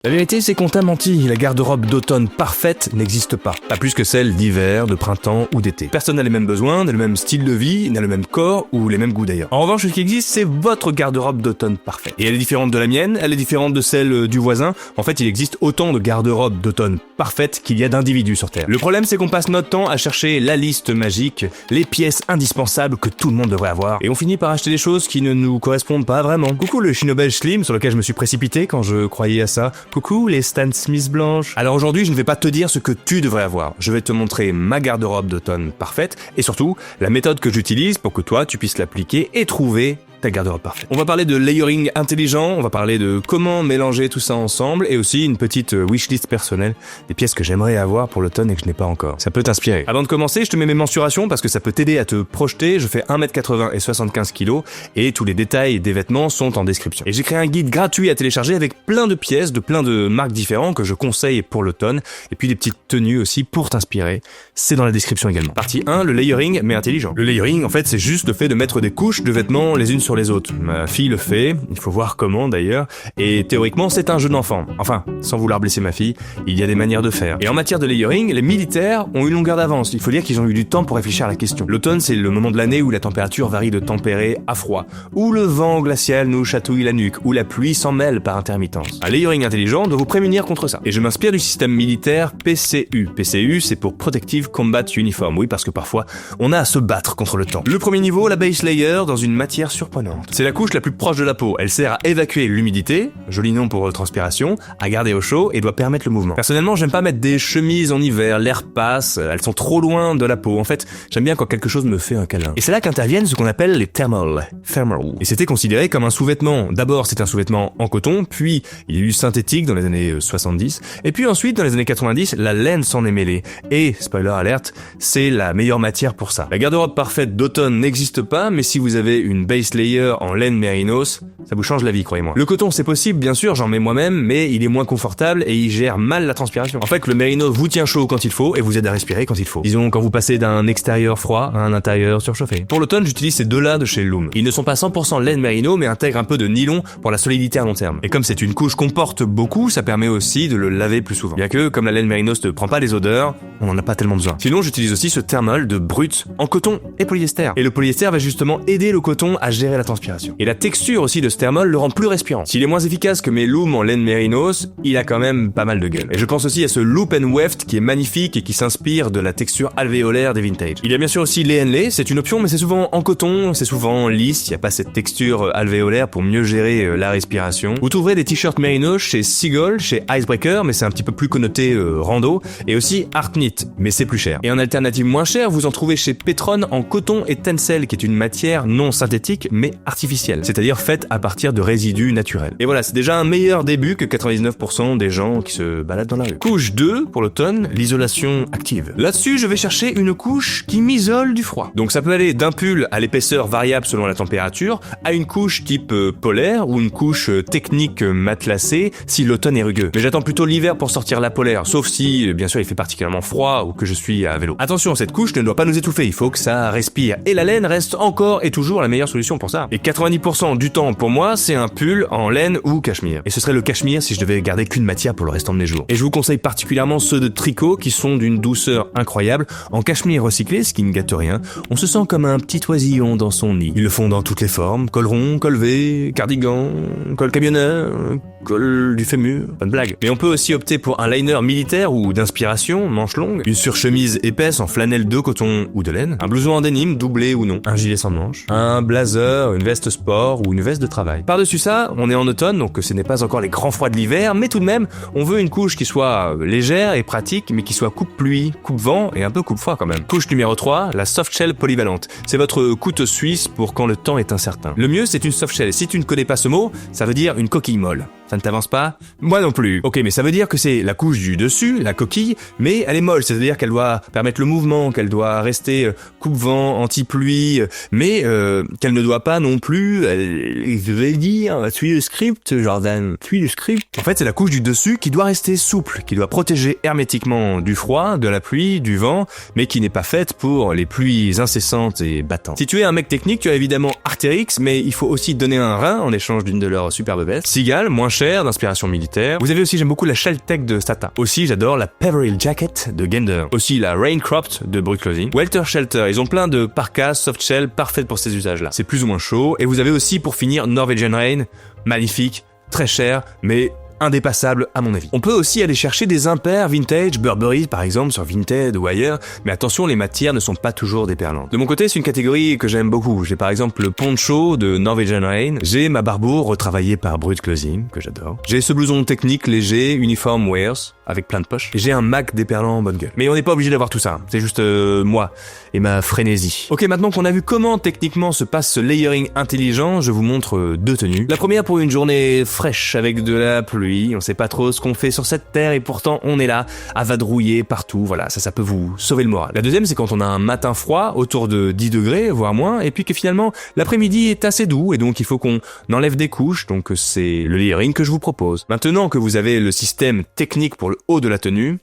La vérité, c'est qu'on t'a menti, la garde-robe d'automne parfaite n'existe pas. Pas plus que celle d'hiver, de printemps ou d'été. Personne n'a les mêmes besoins, n'a le même style de vie, n'a le même corps ou les mêmes goûts d'ailleurs. En revanche, ce qui existe, c'est votre garde-robe d'automne parfaite. Et elle est différente de la mienne, elle est différente de celle du voisin. En fait, il existe autant de garde-robes d'automne parfaites qu'il y a d'individus sur Terre. Le problème, c'est qu'on passe notre temps à chercher la liste magique, les pièces indispensables que tout le monde devrait avoir. Et on finit par acheter des choses qui ne nous correspondent pas vraiment. Coucou le Shinobel Slim sur lequel je me suis précipité quand je croyais à ça. Coucou les Stan Smith blanches. Alors aujourd'hui, je ne vais pas te dire ce que tu devrais avoir. Je vais te montrer ma garde-robe d'automne parfaite et surtout la méthode que j'utilise pour que toi tu puisses l'appliquer et trouver ta garde-robe parfaite. On va parler de layering intelligent, on va parler de comment mélanger tout ça ensemble et aussi une petite wishlist personnelle des pièces que j'aimerais avoir pour l'automne et que je n'ai pas encore. Ça peut t'inspirer. Avant de commencer, je te mets mes mensurations parce que ça peut t'aider à te projeter. Je fais 1m80 et 75 kg et tous les détails des vêtements sont en description. Et j'ai créé un guide gratuit à télécharger avec plein de pièces de plein de marques différentes que je conseille pour l'automne et puis des petites tenues aussi pour t'inspirer. C'est dans la description également. Partie 1, le layering mais intelligent. Le layering, en fait, c'est juste le fait de mettre des couches de vêtements les unes sur les autres. Ma fille le fait, il faut voir comment d'ailleurs, et théoriquement c'est un jeu d'enfant. Enfin, sans vouloir blesser ma fille, il y a des manières de faire. Et en matière de layering, les militaires ont une longueur d'avance. Il faut dire qu'ils ont eu du temps pour réfléchir à la question. L'automne, c'est le moment de l'année où la température varie de tempéré à froid, où le vent glacial nous chatouille la nuque, où la pluie s'en mêle par intermittence. Un layering intelligent doit vous prémunir contre ça. Et je m'inspire du système militaire PCU. PCU, c'est pour Protective Combat Uniform. Oui, parce que parfois, on a à se battre contre le temps. Le premier niveau, la base layer, dans une matière surprenante. C'est la couche la plus proche de la peau. Elle sert à évacuer l'humidité, joli nom pour transpiration, à garder au chaud et doit permettre le mouvement. Personnellement, j'aime pas mettre des chemises en hiver, l'air passe, elles sont trop loin de la peau. En fait, j'aime bien quand quelque chose me fait un câlin. Et c'est là qu'interviennent ce qu'on appelle les thermals. Et c'était considéré comme un sous-vêtement. D'abord, c'est un sous-vêtement en coton, puis il y a eu synthétique dans les années 70, et puis ensuite, dans les années 90, la laine s'en est mêlée. Et, spoiler alert, c'est la meilleure matière pour ça. La garde-robe parfaite d'automne n'existe pas, mais si vous avez une base layer en laine mérinos, ça vous change la vie, croyez-moi. Le coton, c'est possible, bien sûr, j'en mets moi-même, mais il est moins confortable et il gère mal la transpiration. En fait, le mérinos vous tient chaud quand il faut et vous aide à respirer quand il faut. Disons, quand vous passez d'un extérieur froid à un intérieur surchauffé. Pour l'automne, j'utilise ces deux-là de chez Loom. Ils ne sont pas 100% laine mérino, mais intègrent un peu de nylon pour la solidité à long terme. Et comme c'est une couche qu'on porte beaucoup, ça permet aussi de le laver plus souvent. Bien que, comme la laine mérinos ne prend pas les odeurs, on n'en a pas tellement besoin. Sinon, j'utilise aussi ce thermal de brut en coton et polyester. Et le polyester va justement aider le coton à gérer la transpiration. Et la texture aussi de ce thermal le rend plus respirant. S'il est moins efficace que mes Loom en laine mérinos, il a quand même pas mal de gueule. Et je pense aussi à ce Loop & Weft qui est magnifique et qui s'inspire de la texture alvéolaire des vintage. Il y a bien sûr aussi l'Henley, c'est une option mais c'est souvent en coton, c'est souvent lisse, il n'y a pas cette texture alvéolaire pour mieux gérer la respiration. Vous trouverez des t-shirts mérinos chez Seagull, chez Icebreaker, mais c'est un petit peu plus connoté rando, et aussi Artknit, mais c'est plus cher. Et en alternative moins chère, vous en trouvez chez Petron en coton et tencel, qui est une matière non synthétique mais artificielle, c'est-à-dire faite à partir de résidus naturels. Et voilà, c'est déjà un meilleur début que 99% des gens qui se baladent dans la rue. Couche 2, pour l'automne, l'isolation active. Là-dessus, je vais chercher une couche qui m'isole du froid. Donc ça peut aller d'un pull à l'épaisseur variable selon la température, à une couche type polaire ou une couche technique matelassée si l'automne est rugueux. Mais j'attends plutôt l'hiver pour sortir la polaire, sauf si, bien sûr, il fait particulièrement froid ou que je suis à vélo. Attention, cette couche ne doit pas nous étouffer, il faut que ça respire. Et la laine reste encore et toujours la meilleure solution pour ça. Et 90% du temps, pour moi, c'est un pull en laine ou cachemire. Et ce serait le cachemire si je devais garder qu'une matière pour le restant de mes jours. Et je vous conseille particulièrement ceux de tricot qui sont d'une douceur incroyable. En cachemire recyclé, ce qui ne gâte rien, on se sent comme un petit oisillon dans son nid. Ils le font dans toutes les formes, col rond, col V, cardigan, col camionneur, col du fémur, pas de blague. Mais on peut aussi opter pour un liner militaire ou d'inspiration, manche longue, une surchemise épaisse en flanelle de coton ou de laine, un blouson en denim, doublé ou non, un gilet sans manches, un blazer, une veste sport ou une veste de travail. Par-dessus ça, on est en automne, donc ce n'est pas encore les grands froids de l'hiver, mais tout de même, on veut une couche qui soit légère et pratique, mais qui soit coupe-pluie, coupe-vent et un peu coupe-froid quand même. Couche numéro 3, la softshell polyvalente. C'est votre couteau suisse pour quand le temps est incertain. Le mieux, c'est une softshell. Si tu ne connais pas ce mot, ça veut dire une coquille molle. Ça ne t'avance pas? Moi non plus. Ok, mais ça veut dire que c'est la couche du dessus, la coquille, mais elle est molle, c'est-à-dire qu'elle doit permettre le mouvement, qu'elle doit rester coupe-vent, anti-pluie, mais qu'elle ne doit pas non plus, je vais dire, suis le script, Jordan, suis le script. En fait, c'est la couche du dessus qui doit rester souple, qui doit protéger hermétiquement du froid, de la pluie, du vent, mais qui n'est pas faite pour les pluies incessantes et battantes. Si tu es un mec technique, tu as évidemment Arc'teryx, mais il faut aussi donner un rein en échange d'une de leurs superbes vestes. Seagull, moins cher cher, d'inspiration militaire. Vous avez aussi, j'aime beaucoup la Shell-Tech de Stata. Aussi, j'adore la Peveril Jacket de Gander. Aussi, la Raincroft de Brut Clothing. Welter Shelter, ils ont plein de parkas soft shell parfaites pour ces usages-là. C'est plus ou moins chaud. Et vous avez aussi, pour finir, Norwegian Rain, magnifique, très cher, mais indépassable à mon avis. On peut aussi aller chercher des impairs vintage, Burberry par exemple sur Vinted ou ailleurs, mais attention, les matières ne sont pas toujours déperlantes. De mon côté, c'est une catégorie que j'aime beaucoup. J'ai par exemple le poncho de Norwegian Rain, j'ai ma barbeau retravaillée par Brut Clothing, que j'adore. J'ai ce blouson technique léger, uniform wears, avec plein de poches. Et j'ai un Mac déperlant en bonne gueule. Mais on n'est pas obligé d'avoir tout ça, c'est juste moi et ma frénésie. Ok, maintenant qu'on a vu comment techniquement se passe ce layering intelligent, je vous montre deux tenues. La première pour une journée fraîche avec de la pluie. On sait pas trop ce qu'on fait sur cette terre et pourtant on est là à vadrouiller partout. Voilà, ça peut vous sauver le moral. La deuxième, c'est quand on a un matin froid autour de 10 degrés, voire moins, et puis que finalement l'après-midi est assez doux et donc il faut qu'on enlève des couches. Donc c'est le layering que je vous propose. Maintenant que vous avez le système technique pour le haut de la tenue,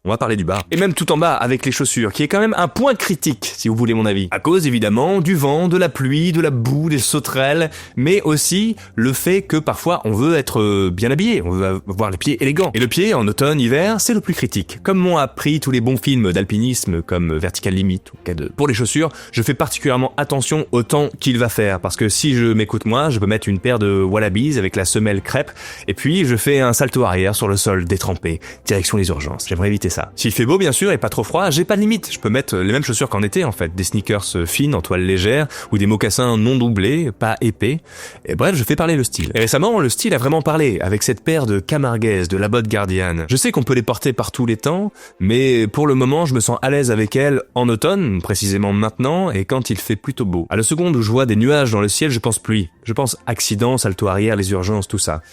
on va parler du bas. Et même tout en bas avec les chaussures, qui est quand même un point critique, si vous voulez mon avis. À cause évidemment du vent, de la pluie, de la boue, des sauterelles, mais aussi le fait que parfois on veut être bien habillé, on veut avoir les pieds élégants. Et le pied, en automne, hiver, c'est le plus critique. Comme m'ont appris tous les bons films d'alpinisme comme Vertical Limit ou K2. Pour les chaussures, je fais particulièrement attention au temps qu'il va faire, parce que si je m'écoute moi, je peux mettre une paire de Wallabies avec la semelle crêpe, et puis je fais un salto arrière sur le sol détrempé, direction les urgences. J'aimerais éviter ça. S'il fait beau bien sûr et pas trop froid, j'ai pas de limite. Je peux mettre les mêmes chaussures qu'en été en fait, des sneakers fines en toile légère ou des mocassins non doublés, pas épais. Et bref, je fais parler le style. Et récemment, le style a vraiment parlé avec cette paire de Camarguez de la botte Guardian. Je sais qu'on peut les porter par tous les temps, mais pour le moment, je me sens à l'aise avec elles en automne, précisément maintenant, et quand il fait plutôt beau. À la seconde où je vois des nuages dans le ciel, je pense pluie. Je pense accident, salto arrière, les urgences, tout ça.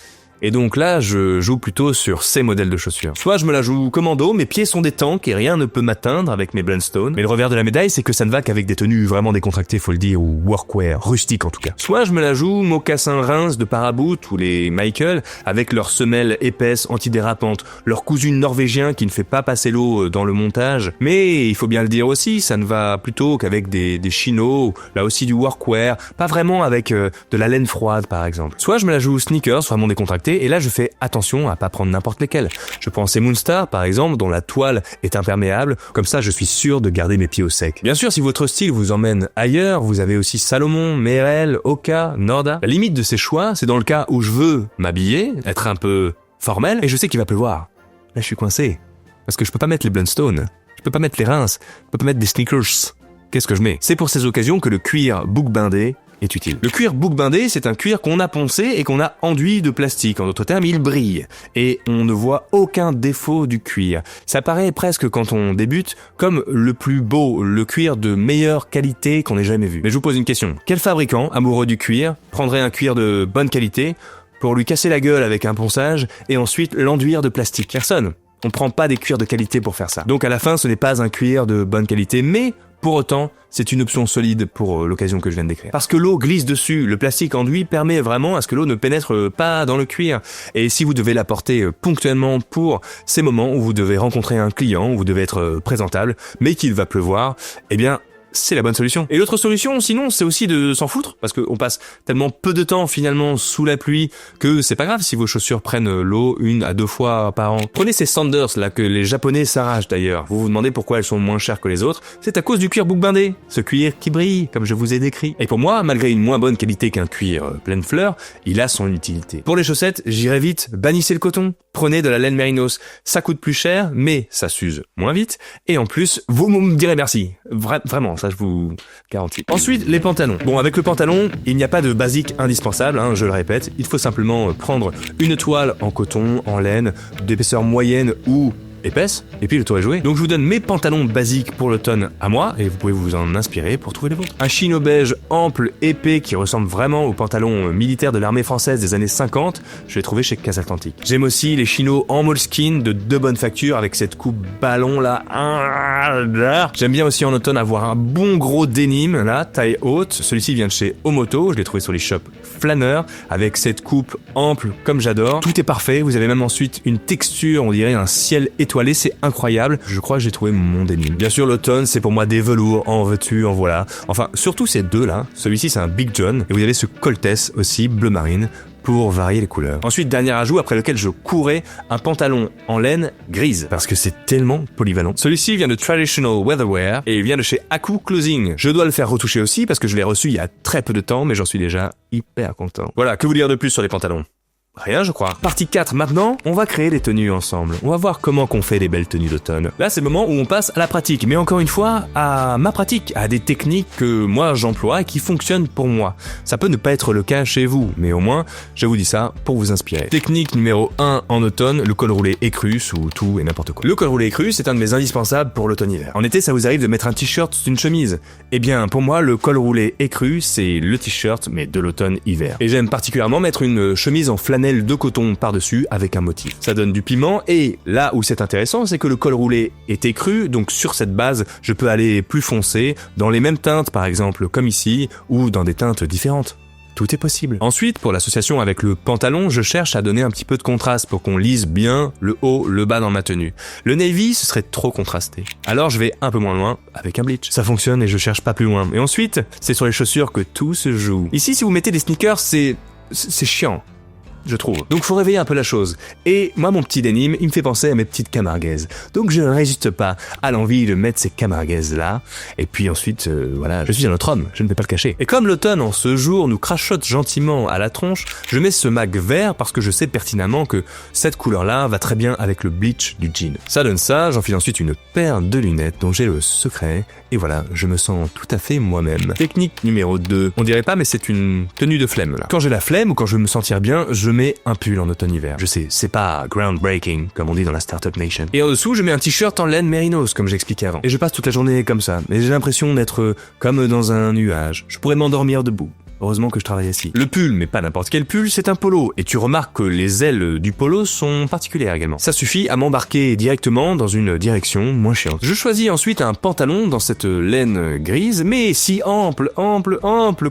Et donc là, je joue plutôt sur ces modèles de chaussures. Soit je me la joue commando, mes pieds sont des tanks et rien ne peut m'atteindre avec mes Blundstone. Mais le revers de la médaille, c'est que ça ne va qu'avavec des tenues vraiment décontractées, faut le dire, ou workwear, rustique en tout cas. Soit je me la joue mocassin Reims de Paraboot ou les Michael, avec leurs semelles épaisses antidérapantes, leur cousu norvégien qui ne fait pas passer l'eau dans le montage. Mais il faut bien le dire aussi, ça ne va plutôt qu'avec des chinos, là aussi du workwear, pas vraiment avec de la laine froide par exemple. Soit je me la joue sneakers, vraiment décontractée, et là je fais attention à pas prendre n'importe lesquels. Je prends ces Moonstar par exemple dont la toile est imperméable, comme ça je suis sûr de garder mes pieds au sec. Bien sûr, si votre style vous emmène ailleurs, vous avez aussi Salomon, Merrell, Oka, Norda. La limite de ces choix, c'est dans le cas où je veux m'habiller, être un peu formel, et je sais qu'il va pleuvoir. Là je suis coincé, parce que je peux pas mettre les Blundstone, je peux pas mettre les Reims, je peux pas mettre des sneakers. Qu'est-ce que je mets ? C'est pour ces occasions que le cuir bouc bindé est utile. Le cuir bouc bindé, c'est un cuir qu'on a poncé et qu'on a enduit de plastique. En d'autres termes, il brille. Et on ne voit aucun défaut du cuir. Ça paraît presque, quand on débute, comme le plus beau, le cuir de meilleure qualité qu'on ait jamais vu. Mais je vous pose une question. Quel fabricant, amoureux du cuir, prendrait un cuir de bonne qualité pour lui casser la gueule avec un ponçage et ensuite l'enduire de plastique ? Personne. On prend pas des cuirs de qualité pour faire ça. Donc à la fin, ce n'est pas un cuir de bonne qualité, mais pour autant, c'est une option solide pour l'occasion que je viens de décrire. Parce que l'eau glisse dessus, le plastique enduit permet vraiment à ce que l'eau ne pénètre pas dans le cuir. Et si vous devez la porter ponctuellement pour ces moments où vous devez rencontrer un client, où vous devez être présentable, mais qu'il va pleuvoir, eh bien, c'est la bonne solution. Et l'autre solution, sinon, c'est aussi de s'en foutre, parce qu'on passe tellement peu de temps finalement sous la pluie que c'est pas grave si vos chaussures prennent l'eau 1 à 2 fois par an. Prenez ces Sanders là que les Japonais s'arrachent d'ailleurs. Vous vous demandez pourquoi elles sont moins chères que les autres. C'est à cause du cuir bouc bindé, ce cuir qui brille, comme je vous ai décrit. Et pour moi, malgré une moins bonne qualité qu'un cuir pleine fleur, il a son utilité. Pour les chaussettes, j'irai vite, bannissez le coton. Prenez de la laine mérinos. Ça coûte plus cher, mais ça s'use moins vite. Et en plus, vous me direz merci. Vraiment, ça je vous garantis. Ensuite, les pantalons. Bon, avec le pantalon, il n'y a pas de basique indispensable, je le répète. Il faut simplement prendre une toile en coton, en laine, d'épaisseur moyenne ou épaisse, et puis le tour est joué. Donc je vous donne mes pantalons basiques pour l'automne à moi, et vous pouvez vous en inspirer pour trouver les vôtres. Un chino beige ample, épais, qui ressemble vraiment aux pantalons militaires de l'armée française des années 50, je l'ai trouvé chez Casse Atlantique. J'aime aussi les chinos en moleskin de bonne facture, avec cette coupe ballon là. J'aime bien aussi en automne avoir un bon gros denim, là, taille haute. Celui-ci vient de chez Omoto, je l'ai trouvé sur les shops Flanner, avec cette coupe ample comme j'adore. Tout est parfait, vous avez même ensuite une texture, on dirait un ciel étoilé, c'est incroyable. Je crois que j'ai trouvé mon denim. Bien sûr, l'automne, c'est pour moi des velours, en veux-tu, en voilà. Enfin, surtout ces deux là. Celui-ci, c'est un Big John, et vous avez ce Coltès aussi, bleu marine, pour varier les couleurs. Ensuite, dernier ajout après lequel je courais, un pantalon en laine grise, parce que c'est tellement polyvalent. Celui-ci vient de Traditional Weatherwear et il vient de chez Aku Clothing. Je dois le faire retoucher aussi parce que je l'ai reçu il y a très peu de temps, mais j'en suis déjà hyper content. Voilà, que vous dire de plus sur les pantalons ? Rien, je crois. Partie 4, maintenant, on va créer des tenues ensemble. On va voir comment qu'on fait des belles tenues d'automne. Là, c'est le moment où on passe à la pratique, mais encore une fois, à ma pratique, à des techniques que moi j'emploie et qui fonctionnent pour moi. Ça peut ne pas être le cas chez vous, mais au moins, je vous dis ça pour vous inspirer. Technique numéro 1 en automne, le col roulé écru sous tout et n'importe quoi. Le col roulé écru, c'est un de mes indispensables pour l'automne-hiver. En été, ça vous arrive de mettre un t-shirt sous une chemise. Eh bien, pour moi, le col roulé écru, c'est le t-shirt, mais de l'automne-hiver. Et j'aime particulièrement mettre une chemise en flanelle de coton par-dessus avec un motif. Ça donne du piment et là où c'est intéressant, c'est que le col roulé est écru, donc sur cette base, je peux aller plus foncé, dans les mêmes teintes par exemple, comme ici, ou dans des teintes différentes. Tout est possible. Ensuite, pour l'association avec le pantalon, je cherche à donner un petit peu de contraste pour qu'on lise bien le haut, le bas dans ma tenue. Le navy, ce serait trop contrasté. Alors je vais un peu moins loin avec un bleach. Ça fonctionne et je cherche pas plus loin. Et ensuite, c'est sur les chaussures que tout se joue. Ici, si vous mettez des sneakers, c'est chiant. Je trouve. Donc faut réveiller un peu la chose. Et moi, mon petit denim, il me fait penser à mes petites camarguaises. Donc je ne résiste pas à l'envie de mettre ces camarguaises là. Et puis ensuite, voilà, je suis un autre homme, je ne vais pas le cacher. Et comme l'automne en ce jour nous crachote gentiment à la tronche, je mets ce mag vert parce que je sais pertinemment que cette couleur-là va très bien avec le bleach du jean. Ça donne ça, j'enfile ensuite une paire de lunettes dont j'ai le secret. Et voilà, je me sens tout à fait moi-même. Technique numéro 2. On dirait pas, mais c'est une tenue de flemme là. Quand j'ai la flemme ou quand je veux me sentir bien, je mets un pull en automne-hiver. Je sais, c'est pas groundbreaking, comme on dit dans la Startup Nation. Et en dessous, je mets un t-shirt en laine mérinos, comme j'expliquais avant. Et je passe toute la journée comme ça. Mais j'ai l'impression d'être comme dans un nuage. Je pourrais m'endormir debout. Heureusement que je travaille ici. Le pull, mais pas n'importe quel pull, c'est un polo. Et tu remarques que les ailes du polo sont particulières également. Ça suffit à m'embarquer directement dans une direction moins chiante. Je choisis ensuite un pantalon dans cette laine grise, mais si ample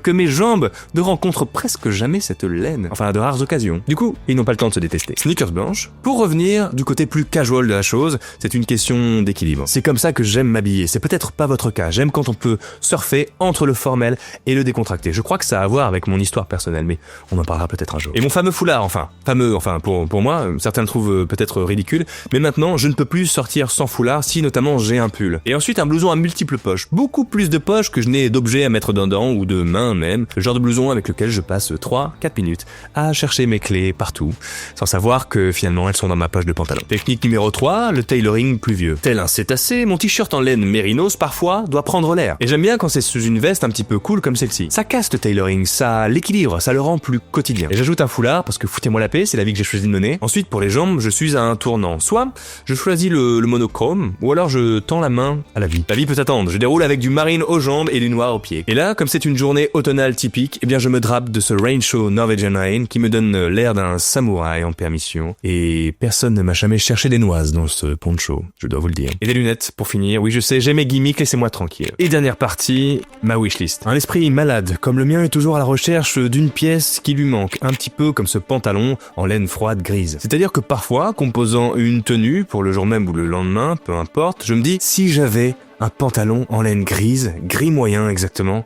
que mes jambes ne rencontrent presque jamais cette laine. Enfin, à de rares occasions. Du coup, ils n'ont pas le temps de se détester. Sneakers blanches. Pour revenir du côté plus casual de la chose, c'est une question d'équilibre. C'est comme ça que j'aime m'habiller. C'est peut-être pas votre cas. J'aime quand on peut surfer entre le formel et le décontracté. Je crois que ça a à voir avec mon histoire personnelle, mais on en parlera peut-être un jour. Et mon fameux foulard, pour moi, certains le trouvent peut-être ridicule, mais maintenant, je ne peux plus sortir sans foulard si notamment j'ai un pull. Et ensuite, un blouson à multiples poches. Beaucoup plus de poches que je n'ai d'objets à mettre dedans ou de mains même. Le genre de blouson avec lequel je passe 3-4 minutes à chercher mes clés partout, sans savoir que finalement elles sont dans ma poche de pantalon. Technique numéro 3, le tailoring pluvieux. Tel un cétacé, mon t-shirt en laine mérinos parfois doit prendre l'air. Et j'aime bien quand c'est sous une veste un petit peu cool comme celle-ci. Ça casse le tailoring, ça l'équilibre, ça le rend plus quotidien. Et j'ajoute un foulard parce que foutez-moi la paix, c'est la vie que j'ai choisi de mener. Ensuite, pour les jambes, je suis à un tournant. Soit je choisis le monochrome, ou alors je tends la main à la vie. La vie peut attendre, je déroule avec du marine aux jambes et du noir aux pieds. Et là, comme c'est une journée automnale typique, eh bien je me drape de ce Rain Show Norwegian Rain qui me donne l'air d'un samouraï en permission. Et personne ne m'a jamais cherché des noises dans ce poncho, je dois vous le dire. Et des lunettes, pour finir. Oui, je sais, j'ai mes gimmicks, laissez-moi tranquille. Et dernière partie, ma wishlist. Un esprit malade, comme le mien, est toujours à la recherche d'une pièce qui lui manque, un petit peu comme ce pantalon en laine froide grise. C'est-à-dire que parfois, composant une tenue pour le jour même ou le lendemain, peu importe, je me dis, si j'avais un pantalon en laine grise, gris moyen exactement,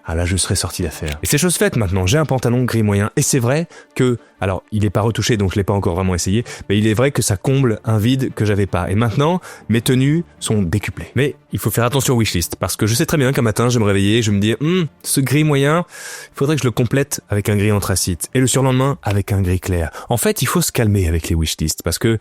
ah là je serais sorti d'affaire. Et c'est chose faite maintenant, j'ai un pantalon gris moyen, et c'est vrai que, alors il est pas retouché donc je l'ai pas encore vraiment essayé, mais il est vrai que ça comble un vide que j'avais pas. Et maintenant, mes tenues sont décuplées. Mais il faut faire attention au wishlist, parce que je sais très bien qu'un matin je vais me réveiller, je vais me dire, ce gris moyen, il faudrait que je le complète avec un gris anthracite, et le surlendemain avec un gris clair. En fait, il faut se calmer avec les wishlists, parce que,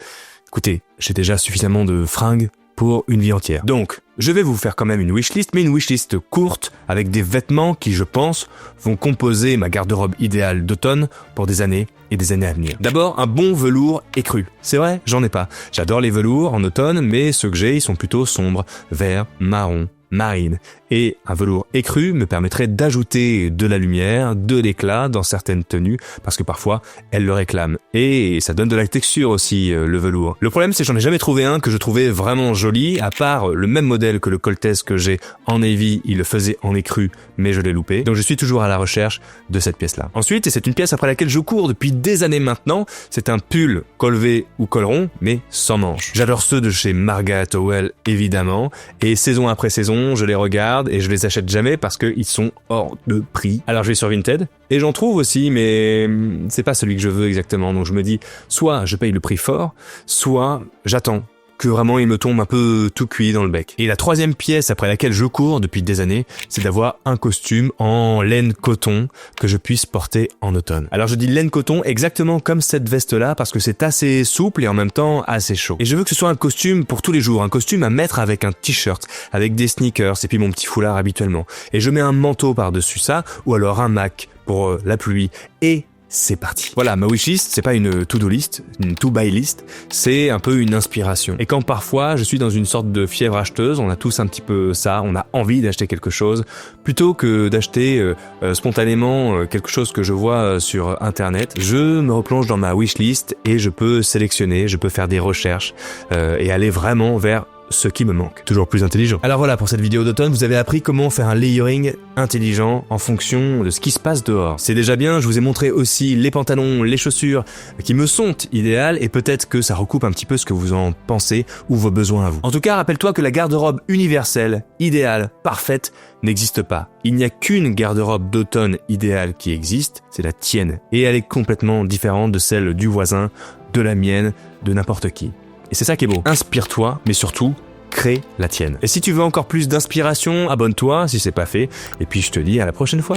écoutez, j'ai déjà suffisamment de fringues pour une vie entière. Donc, je vais vous faire quand même une wishlist, mais une wishlist courte, avec des vêtements qui, je pense, vont composer ma garde-robe idéale d'automne pour des années et des années à venir. D'abord, un bon velours écru. C'est vrai, j'en ai pas. J'adore les velours en automne, mais ceux que j'ai, ils sont plutôt sombres, vert, marron, marine. Et un velours écru me permettrait d'ajouter de la lumière, de l'éclat dans certaines tenues, parce que parfois, elles le réclament. Et ça donne de la texture aussi, le velours. Le problème, c'est que j'en ai jamais trouvé un que je trouvais vraiment joli, à part le même modèle que le Coltès que j'ai en navy, il le faisait en écru, mais je l'ai loupé. Donc je suis toujours à la recherche de cette pièce-là. Ensuite, et c'est une pièce après laquelle je cours depuis des années maintenant, c'est un pull col V ou col rond, mais sans manches. J'adore ceux de chez Marga Towel, évidemment, et saison après saison, promotion, je les regarde et je les achète jamais parce qu'ils sont hors de prix. Alors je vais sur Vinted et j'en trouve aussi, mais c'est pas celui que je veux exactement. Donc je me dis, soit je paye le prix fort, soit j'attends que vraiment il me tombe un peu tout cuit dans le bec. Et la troisième pièce après laquelle je cours depuis des années, c'est d'avoir un costume en laine coton que je puisse porter en automne. Alors je dis laine coton exactement comme cette veste-là parce que c'est assez souple et en même temps assez chaud. Et je veux que ce soit un costume pour tous les jours, un costume à mettre avec un t-shirt, avec des sneakers et puis mon petit foulard habituellement. Et je mets un manteau par-dessus ça ou alors un Mac pour la pluie et c'est parti. Voilà, ma wishlist, c'est pas une to-do list, une to-buy list, c'est un peu une inspiration. Et quand parfois je suis dans une sorte de fièvre acheteuse, on a tous un petit peu ça, on a envie d'acheter quelque chose, plutôt que d'acheter spontanément quelque chose que je vois sur internet, je me replonge dans ma wishlist et je peux sélectionner, je peux faire des recherches et aller vraiment vers ce qui me manque. Toujours plus intelligent. Alors voilà, pour cette vidéo d'automne, vous avez appris comment faire un layering intelligent en fonction de ce qui se passe dehors. C'est déjà bien, je vous ai montré aussi les pantalons, les chaussures qui me sont idéales et peut-être que ça recoupe un petit peu ce que vous en pensez ou vos besoins à vous. En tout cas, rappelle-toi que la garde-robe universelle, idéale, parfaite, n'existe pas. Il n'y a qu'une garde-robe d'automne idéale qui existe, c'est la tienne. Et elle est complètement différente de celle du voisin, de la mienne, de n'importe qui. Et c'est ça qui est beau. Inspire-toi, mais surtout, crée la tienne. Et si tu veux encore plus d'inspiration, abonne-toi si c'est pas fait. Et puis je te dis à la prochaine fois.